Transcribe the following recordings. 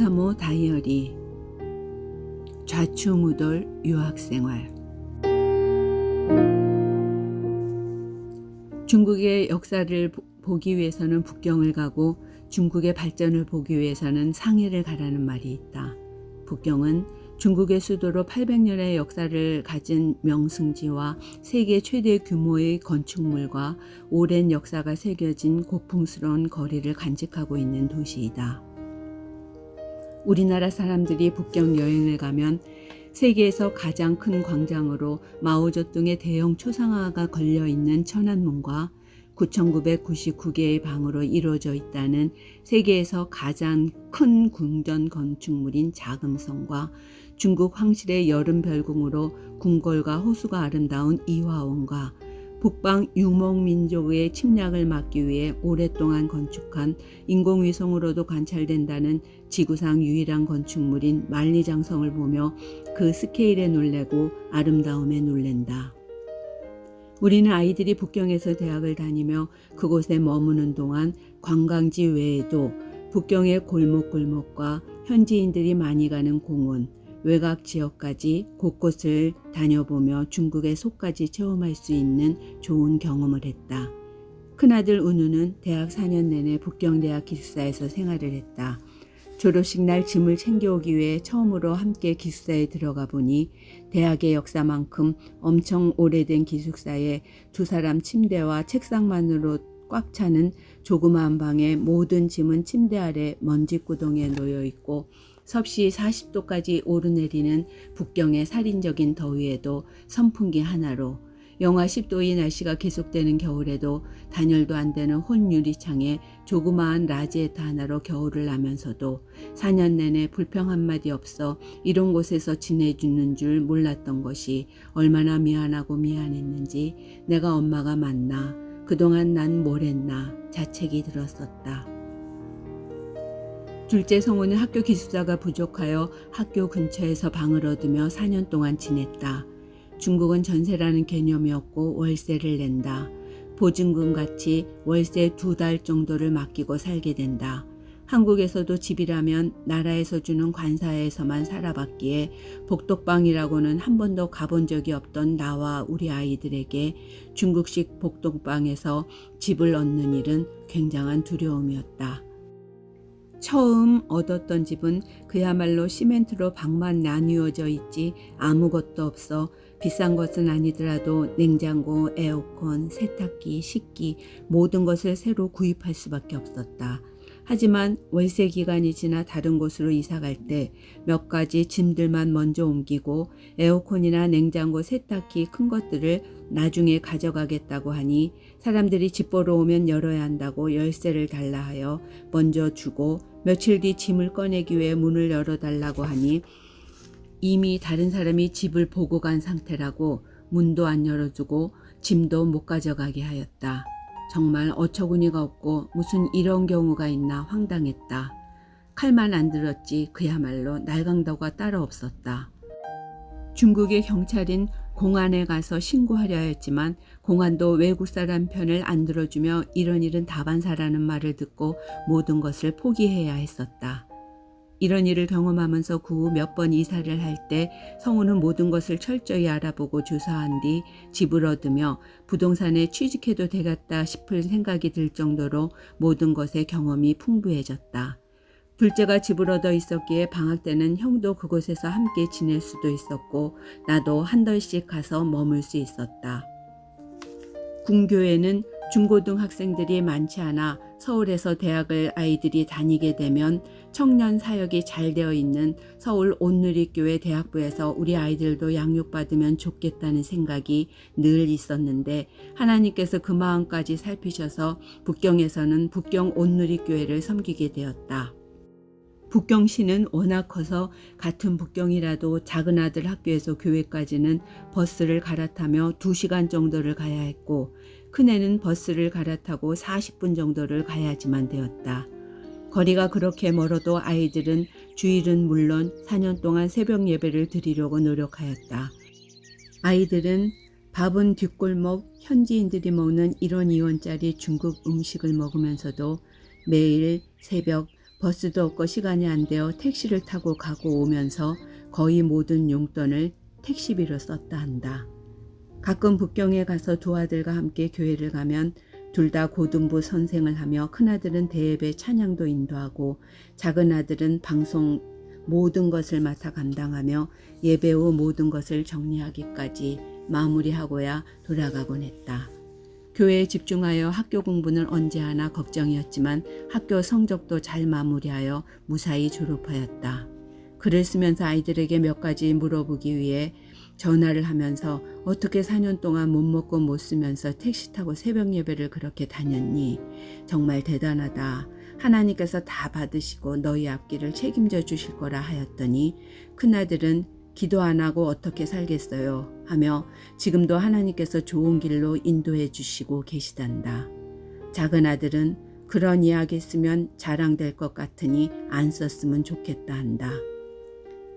조사모 다이어리. 좌충우돌 유학생활. 중국의 역사를 보기 위해서는 북경을 가고 중국의 발전을 보기 위해서는 상해를 가라는 말이 있다. 북경은 중국의 수도로 800년의 역사를 가진 명승지와 세계 최대 규모의 건축물과 오랜 역사가 새겨진 고풍스러운 거리를 간직하고 있는 도시이다. 우리나라 사람들이 북경 여행을 가면 세계에서 가장 큰 광장으로 마오쩌둥의 대형 초상화가 걸려있는 천안문과 9,999개의 방으로 이루어져 있다는 세계에서 가장 큰 궁전 건축물인 자금성과 중국 황실의 여름 별궁으로 궁궐과 호수가 아름다운 이화원과 북방 유목민족의 침략을 막기 위해 오랫동안 건축한 인공위성으로도 관찰된다는 지구상 유일한 건축물인 만리장성을 보며 그 스케일에 놀래고 아름다움에 놀랜다. 우리는 아이들이 북경에서 대학을 다니며 그곳에 머무는 동안 관광지 외에도 북경의 골목골목과 현지인들이 많이 가는 공원, 외곽 지역까지 곳곳을 다녀보며 중국의 속까지 체험할 수 있는 좋은 경험을 했다. 큰아들 운우는 대학 4년 내내 북경대학 기숙사에서 생활을 했다. 졸업식 날 짐을 챙겨오기 위해 처음으로 함께 기숙사에 들어가 보니 대학의 역사만큼 엄청 오래된 기숙사에 두 사람 침대와 책상만으로 꽉 차는 조그마한 방에 모든 짐은 침대 아래 먼지구덩이에 놓여 있고 섭씨 40도까지 오르내리는 북경의 살인적인 더위에도 선풍기 하나로 영하 10도의 날씨가 계속되는 겨울에도 단열도 안 되는 혼유리창에 조그마한 라지에타 하나로 겨울을 나면서도 4년 내내 불평 한마디 없어 이런 곳에서 지내주는 줄 몰랐던 것이 얼마나 미안하고 미안했는지 내가 엄마가 맞나 그동안 난 뭘 했나 자책이 들었었다. 둘째 성우는 학교 기숙사가 부족하여 학교 근처에서 방을 얻으며 4년 동안 지냈다. 중국은 전세라는 개념이 없고 월세를 낸다. 보증금 같이 월세 2달 정도를 맡기고 살게 된다. 한국에서도 집이라면 나라에서 주는 관사에서만 살아봤기에 복덕방이라고는 한 번도 가본 적이 없던 나와 우리 아이들에게 중국식 복덕방에서 집을 얻는 일은 굉장한 두려움이었다. 처음 얻었던 집은 그야말로 시멘트로 방만 나뉘어져 있지 아무것도 없어 비싼 것은 아니더라도 냉장고, 에어컨, 세탁기, 식기 모든 것을 새로 구입할 수밖에 없었다. 하지만 월세 기간이 지나 다른 곳으로 이사 갈 때 몇 가지 짐들만 먼저 옮기고 에어컨이나 냉장고, 세탁기 큰 것들을 나중에 가져가겠다고 하니 사람들이 집 보러 오면 열어야 한다고 열쇠를 달라 하여 먼저 주고 며칠 뒤 짐을 꺼내기 위해 문을 열어달라고 하니 이미 다른 사람이 집을 보고 간 상태라고 문도 안 열어주고 짐도 못 가져가게 하였다. 정말 어처구니가 없고 무슨 이런 경우가 있나 황당했다. 칼만 안 들었지 그야말로 날강도가 따로 없었다. 중국의 경찰인 공안에 가서 신고하려 했지만 공안도 외국 사람 편을 안 들어주며 이런 일은 다반사라는 말을 듣고 모든 것을 포기해야 했었다. 이런 일을 경험하면서 그 후 몇 번 이사를 할 때 성우는 모든 것을 철저히 알아보고 조사한 뒤 집을 얻으며 부동산에 취직해도 되겠다 싶을 생각이 들 정도로 모든 것에 경험이 풍부해졌다. 둘째가 집을 얻어 있었기에 방학 때는 형도 그곳에서 함께 지낼 수도 있었고 나도 한 달씩 가서 머물 수 있었다. 궁교에는 중고등학생들이 많지 않아 서울에서 대학을 아이들이 다니게 되면 청년 사역이 잘 되어 있는 서울 온누리교회 대학부에서 우리 아이들도 양육받으면 좋겠다는 생각이 늘 있었는데 하나님께서 그 마음까지 살피셔서 북경에서는 북경 온누리교회를 섬기게 되었다. 북경시는 워낙 커서 같은 북경이라도 작은 아들 학교에서 교회까지는 버스를 갈아타며 2시간 정도를 가야 했고 큰애는 버스를 갈아타고 40분 정도를 가야지만 되었다. 거리가 그렇게 멀어도 아이들은 주일은 물론 4년 동안 새벽 예배를 드리려고 노력하였다. 아이들은 밥은 뒷골목 현지인들이 먹는 1원 2원짜리 중국 음식을 먹으면서도 매일 새벽 버스도 없고 시간이 안 되어 택시를 타고 가고 오면서 거의 모든 용돈을 택시비로 썼다 한다. 가끔 북경에 가서 두 아들과 함께 교회를 가면 둘 다 고등부 선생을 하며 큰아들은 대예배 찬양도 인도하고 작은 아들은 방송 모든 것을 맡아 감당하며 예배 후 모든 것을 정리하기까지 마무리하고야 돌아가곤 했다. 교회에 집중하여 학교 공부는 언제 하나 걱정이었지만 학교 성적도 잘 마무리하여 무사히 졸업하였다. 글을 쓰면서 아이들에게 몇 가지 물어보기 위해 전화를 하면서 어떻게 4년 동안 못 먹고 못 쓰면서 택시 타고 새벽 예배를 그렇게 다녔니? 정말 대단하다. 하나님께서 다 받으시고 너희 앞길을 책임져 주실 거라 하였더니 큰아들은 기도 안 하고 어떻게 살겠어요? 하며 지금도 하나님께서 좋은 길로 인도해 주시고 계시단다. 작은 아들은 그런 이야기 쓰면 자랑될 것 같으니 안 썼으면 좋겠다 한다.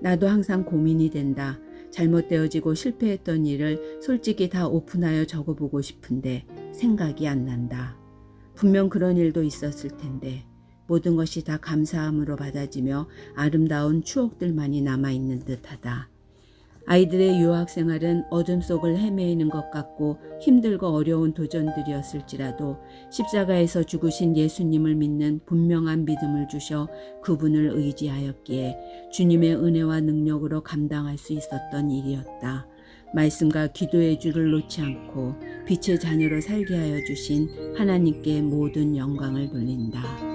나도 항상 고민이 된다. 잘못되어지고 실패했던 일을 솔직히 다 오픈하여 적어보고 싶은데 생각이 안 난다. 분명 그런 일도 있었을 텐데 모든 것이 다 감사함으로 받아지며 아름다운 추억들만이 남아있는 듯하다. 아이들의 유학 생활은 어둠 속을 헤매이는 것 같고 힘들고 어려운 도전들이었을지라도 십자가에서 죽으신 예수님을 믿는 분명한 믿음을 주셔 그분을 의지하였기에 주님의 은혜와 능력으로 감당할 수 있었던 일이었다. 말씀과 기도의 줄을 놓지 않고 빛의 자녀로 살게 하여 주신 하나님께 모든 영광을 돌린다.